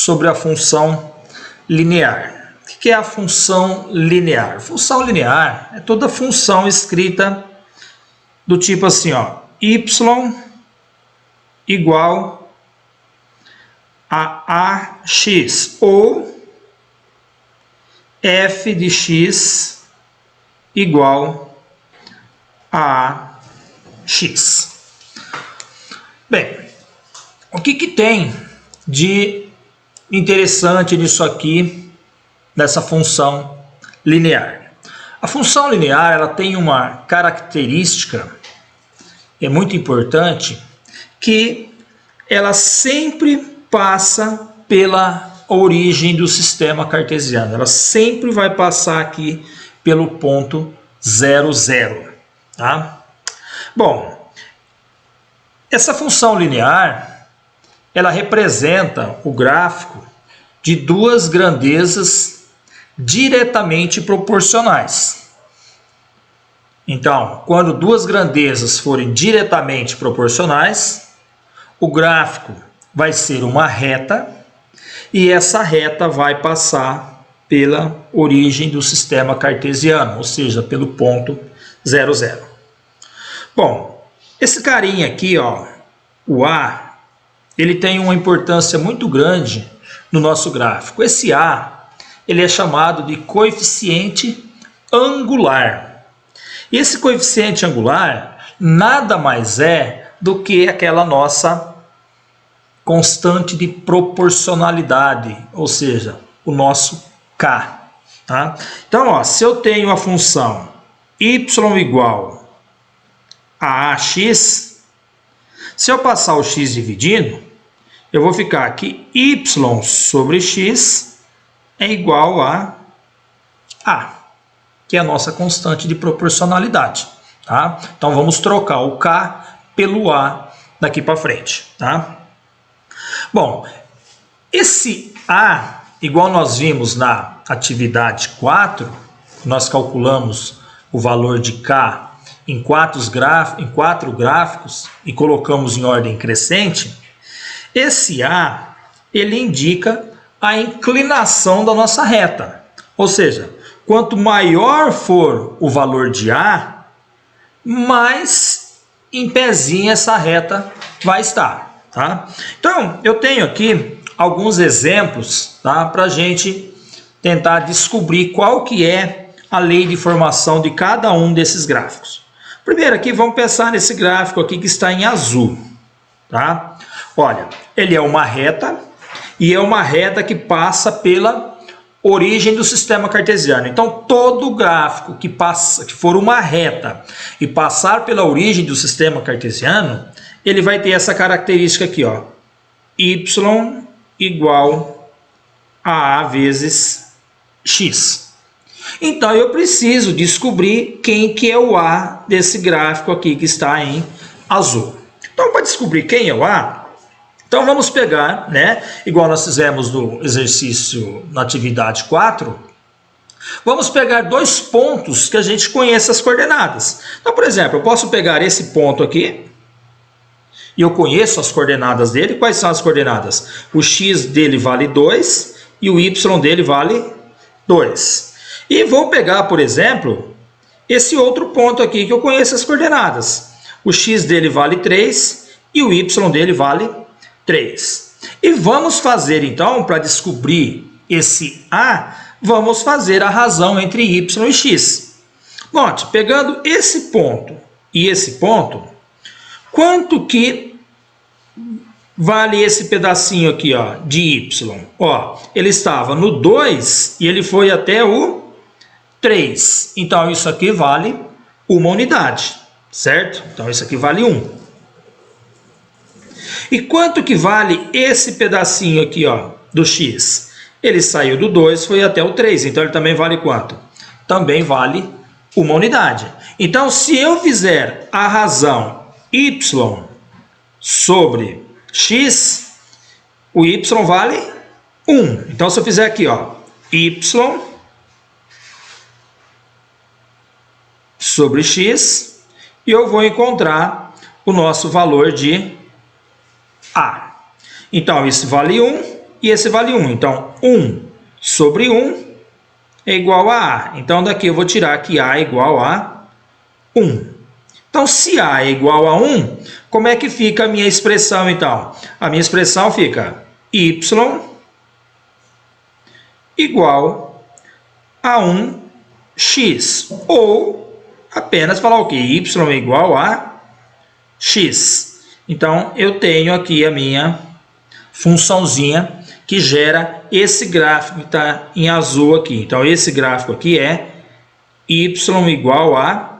sobre a função linear. O que é a função linear? Função linear é toda função escrita do tipo assim, ó, y igual a ax, ou f de x igual a x. Bem, o que tem de interessante nisso aqui, nessa função linear? A função linear ela tem uma característica muito importante, que ela sempre passa pela origem do sistema cartesiano. Ela sempre vai passar aqui pelo ponto 0, 0. Tá? Bom, essa função linear, ela representa o gráfico de duas grandezas diretamente proporcionais. Então, quando duas grandezas forem diretamente proporcionais, o gráfico vai ser uma reta e essa reta vai passar pela origem do sistema cartesiano, ou seja, pelo ponto 0, 0. Bom, esse carinha aqui, ó, o A, ele tem uma importância muito grande no nosso gráfico. Esse A, ele é chamado de coeficiente angular. E esse coeficiente angular nada mais é do que aquela nossa constante de proporcionalidade, ou seja, o nosso K. Tá? Então, ó, se eu tenho a função y igual a ax, se eu passar o x dividindo, eu vou ficar aqui y sobre x é igual a que é a nossa constante de proporcionalidade. Tá? Então, vamos trocar o K pelo A daqui para frente. Tá? Bom, esse A, igual nós vimos na atividade 4, nós calculamos o valor de K em quatro gráficos e colocamos em ordem crescente, esse A, ele indica a inclinação da nossa reta. Ou seja, quanto maior for o valor de A, mais em pezinho essa reta vai estar. Tá? Então, eu tenho aqui alguns exemplos, tá, para a gente tentar descobrir qual que é a lei de formação de cada um desses gráficos. Primeiro aqui, vamos pensar nesse gráfico aqui que está em azul. Tá? Olha, ele é uma reta e é uma reta que passa pela origem do sistema cartesiano. Então, todo gráfico que for uma reta e passar pela origem do sistema cartesiano, ele vai ter essa característica aqui, ó, y igual a A vezes x. Então, eu preciso descobrir quem que é o A desse gráfico aqui que está em azul. Então, para descobrir quem é o A, então vamos pegar, né, igual nós fizemos no exercício na atividade 4, vamos pegar dois pontos que a gente conhece as coordenadas. Então, por exemplo, eu posso pegar esse ponto aqui, e eu conheço as coordenadas dele. Quais são as coordenadas? O x dele vale 2 e o y dele vale 2. E vou pegar, por exemplo, esse outro ponto aqui que eu conheço as coordenadas. O x dele vale 3 e o y dele vale 3. E vamos fazer então, para descobrir esse A, vamos fazer a razão entre y e x. Note, pegando esse ponto e esse ponto, quanto que vale esse pedacinho aqui, ó, de y? Ó, ele estava no 2 e ele foi até o 3. Então, isso aqui vale uma unidade, certo? Então, isso aqui vale 1. E quanto que vale esse pedacinho aqui, ó, do x? Ele saiu do 2, foi até o 3. Então, ele também vale quanto? Também vale uma unidade. Então, se eu fizer a razão y sobre x, o y vale 1. Então, se eu fizer aqui, ó, y sobre x, e eu vou encontrar o nosso valor de A. Então, isso vale 1 e esse vale 1. Então, 1 sobre 1 é igual a A. Então, daqui eu vou tirar que A é igual a 1. Então, se A é igual a 1, como é que fica a minha expressão, então? A minha expressão fica y igual a 1x. Ou apenas falar o quê? Y é igual a x. Então, eu tenho aqui a minha funçãozinha que gera esse gráfico que está em azul aqui. Então, esse gráfico aqui é y igual a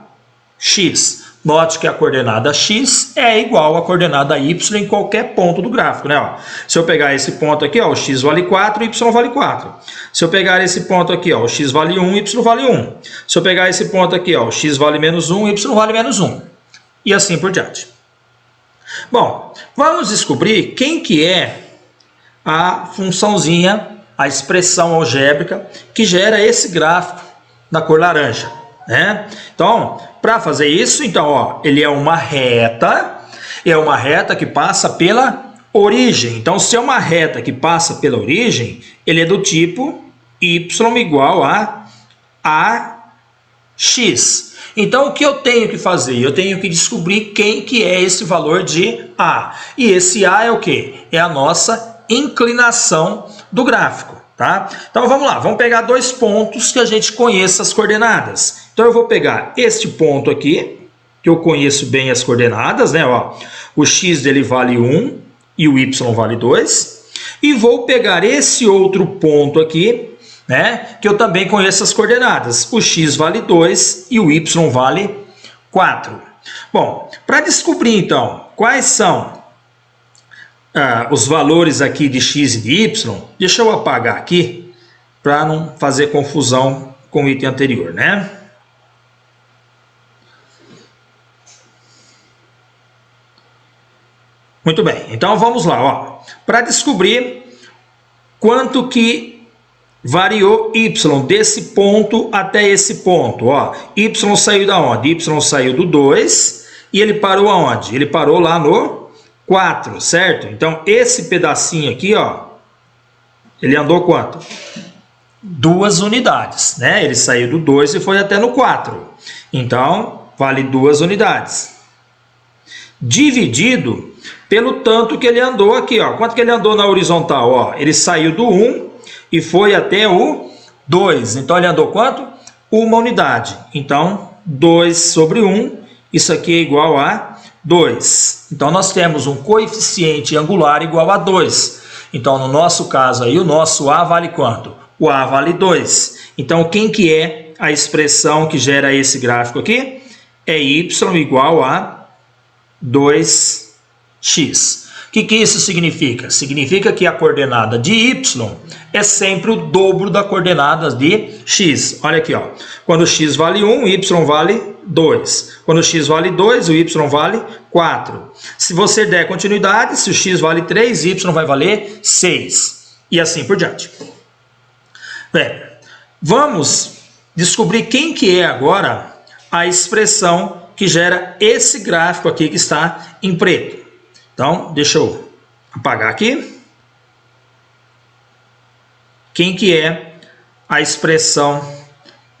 x. Note que a coordenada x é igual à coordenada y em qualquer ponto do gráfico, né? Ó, se eu pegar esse ponto aqui, ó, o x vale 4, o y vale 4. Se eu pegar esse ponto aqui, ó, o x vale 1, o y vale 1. Se eu pegar esse ponto aqui, ó, o x vale menos 1, o y vale menos 1. E assim por diante. Bom, vamos descobrir quem que é a funçãozinha, a expressão algébrica que gera esse gráfico na cor laranja, né? Então, para fazer isso, então, ó, ele é uma reta que passa pela origem. Então, se é uma reta que passa pela origem, ele é do tipo y igual a ax. Então, o que eu tenho que fazer? Eu tenho que descobrir quem que é esse valor de A. E esse A é o quê? É a nossa inclinação do gráfico, tá? Então, vamos lá. Vamos pegar dois pontos que a gente conheça as coordenadas. Então, eu vou pegar este ponto aqui, que eu conheço bem as coordenadas, né? Ó, o x dele vale 1 e o y vale 2. E vou pegar esse outro ponto aqui, né, que eu também conheço as coordenadas. O x vale 2 e o y vale 4. Bom, para descobrir, então, quais são os valores aqui de x e de y, deixa eu apagar aqui, para não fazer confusão com o item anterior, né? Muito bem, então vamos lá, ó. Para descobrir quanto que variou y desse ponto até esse ponto, ó. Y saiu da onde? Y saiu do 2 e ele parou aonde? Ele parou lá no 4, certo? Então, esse pedacinho aqui, ó, ele andou quanto? 2 unidades, né? Ele saiu do 2 e foi até no 4. Então, vale 2 unidades. Dividido pelo tanto que ele andou aqui, ó. Quanto que ele andou na horizontal, ó? Ele saiu do 1 e foi até o 2. Então, ele andou quanto? 1 unidade. Então, 2 sobre 1, isso aqui é igual a 2. Então, nós temos um coeficiente angular igual a 2. Então, no nosso caso aí, o nosso A vale quanto? O A vale 2. Então, quem que é a expressão que gera esse gráfico aqui? É y igual a 2x. O que isso significa? Significa que a coordenada de y é sempre o dobro da coordenada de x. Olha aqui, ó. Quando x vale 1, o y vale 2. Quando x vale 2, o y vale 4. Se você der continuidade, se o x vale 3, y vai valer 6. E assim por diante. Bem, vamos descobrir quem que é agora a expressão que gera esse gráfico aqui que está em preto. Então, deixa eu apagar aqui. Quem que é a expressão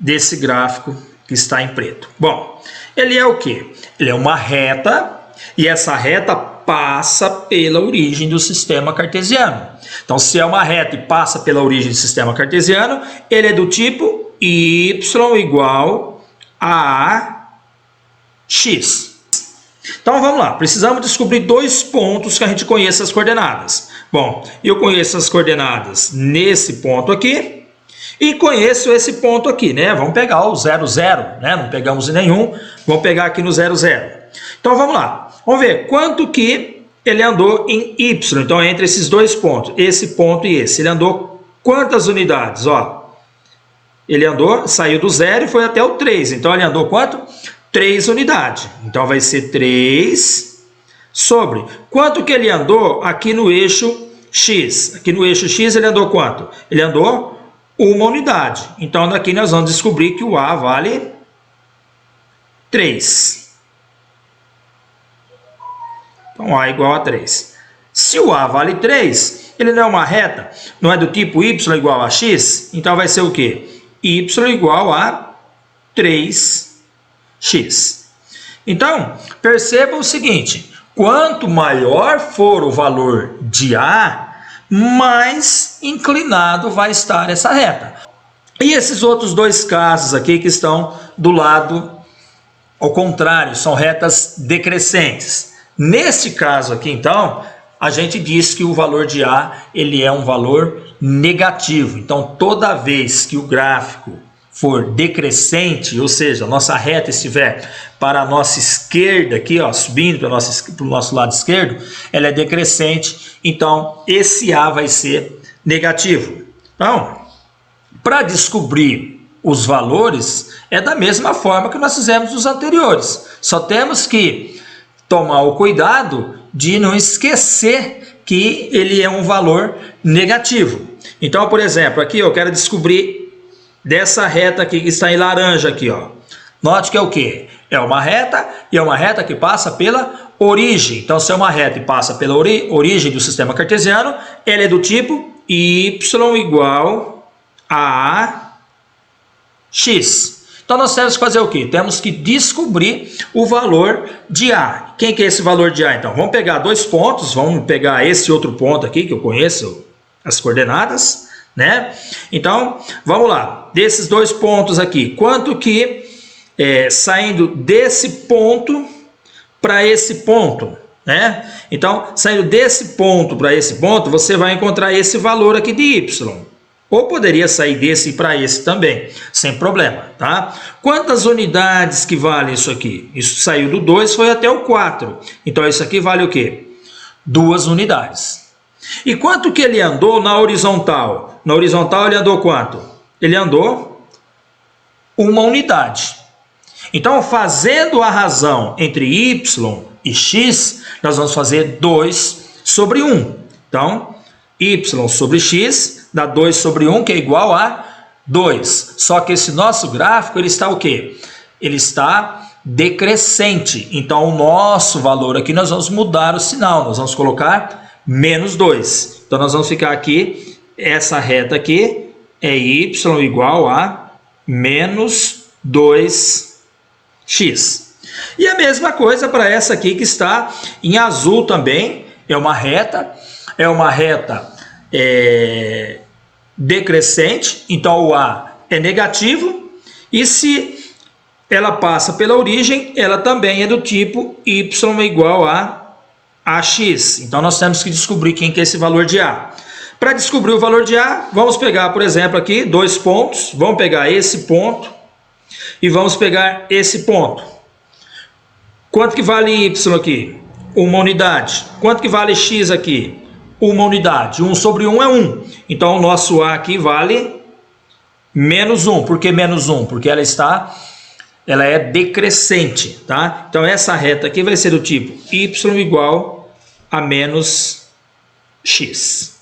desse gráfico que está em preto? Bom, ele é o quê? Ele é uma reta e essa reta passa pela origem do sistema cartesiano. Então, se é uma reta e passa pela origem do sistema cartesiano, ele é do tipo y igual a x. Então, vamos lá. Precisamos descobrir dois pontos que a gente conheça as coordenadas. Bom, eu conheço as coordenadas nesse ponto aqui e conheço esse ponto aqui, né? Vamos pegar o 0, 0, né? Não pegamos nenhum, vamos pegar aqui no 0, 0. Então, vamos lá. Vamos ver quanto que ele andou em y. Então, entre esses dois pontos, esse ponto e esse. Ele andou quantas unidades? Ó, ele andou, saiu do 0 e foi até o 3. Então, ele andou quanto? 3 unidades. Então, vai ser 3 sobre. Quanto que ele andou aqui no eixo x? Aqui no eixo x ele andou quanto? Ele andou 1 unidade. Então, daqui nós vamos descobrir que o A vale 3. Então, A igual a 3. Se o A vale 3, ele não é uma reta, não é do tipo y igual a x, então vai ser o quê? Y igual a 3x. Então, perceba o seguinte, quanto maior for o valor de A, mais inclinado vai estar essa reta. E esses outros dois casos aqui que estão do lado ao contrário, são retas decrescentes. Neste caso aqui, então, a gente diz que o valor de A ele é um valor negativo. Então, toda vez que o gráfico for decrescente, ou seja, a nossa reta estiver para a nossa esquerda aqui, ó, subindo para o nosso lado esquerdo, ela é decrescente, então esse A vai ser negativo. Então, para descobrir os valores, é da mesma forma que nós fizemos nos anteriores. Só temos que tomar o cuidado de não esquecer que ele é um valor negativo. Então, por exemplo, aqui eu quero descobrir dessa reta aqui que está em laranja aqui, ó. Note que é o quê? É uma reta e é uma reta que passa pela origem. Então, se é uma reta e passa pela origem do sistema cartesiano, ela é do tipo y igual a x. Então, nós temos que fazer o quê? Temos que descobrir o valor de A. Quem que é esse valor de A, então? Vamos pegar dois pontos, vamos pegar esse outro ponto aqui, que eu conheço as coordenadas, né? Então, vamos lá. Desses dois pontos aqui, quanto que, saindo desse ponto para esse ponto, né? Então, saindo desse ponto para esse ponto, você vai encontrar esse valor aqui de y. Ou poderia sair desse para esse também, sem problema, tá? Quantas unidades que vale isso aqui? Isso saiu do 2, foi até o 4. Então, isso aqui vale o quê? 2 unidades. E quanto que ele andou na horizontal? Na horizontal ele andou quanto? Ele andou 1 unidade. Então, fazendo a razão entre y e x, nós vamos fazer 2 sobre 1. Então, y sobre x dá 2 sobre 1, que é igual a 2. Só que esse nosso gráfico, ele está o quê? Ele está decrescente. Então, o nosso valor aqui, nós vamos mudar o sinal. Nós vamos colocar menos 2. Então, nós vamos ficar aqui, essa reta aqui é y igual a menos 2x. E a mesma coisa para essa aqui que está em azul também. É uma reta decrescente, então o A é negativo, e se ela passa pela origem, ela também é do tipo y igual a ax. Então nós temos que descobrir quem que é esse valor de A. Para descobrir o valor de A, vamos pegar, por exemplo, aqui dois pontos, vamos pegar esse ponto e vamos pegar esse ponto. Quanto que vale y aqui? 1 unidade. Quanto que vale x aqui? 1 unidade. 1 sobre 1 é 1. Então, o nosso A aqui vale menos 1. Por que menos 1? Porque ela é decrescente, tá? Então, essa reta aqui vai ser do tipo y igual a menos x.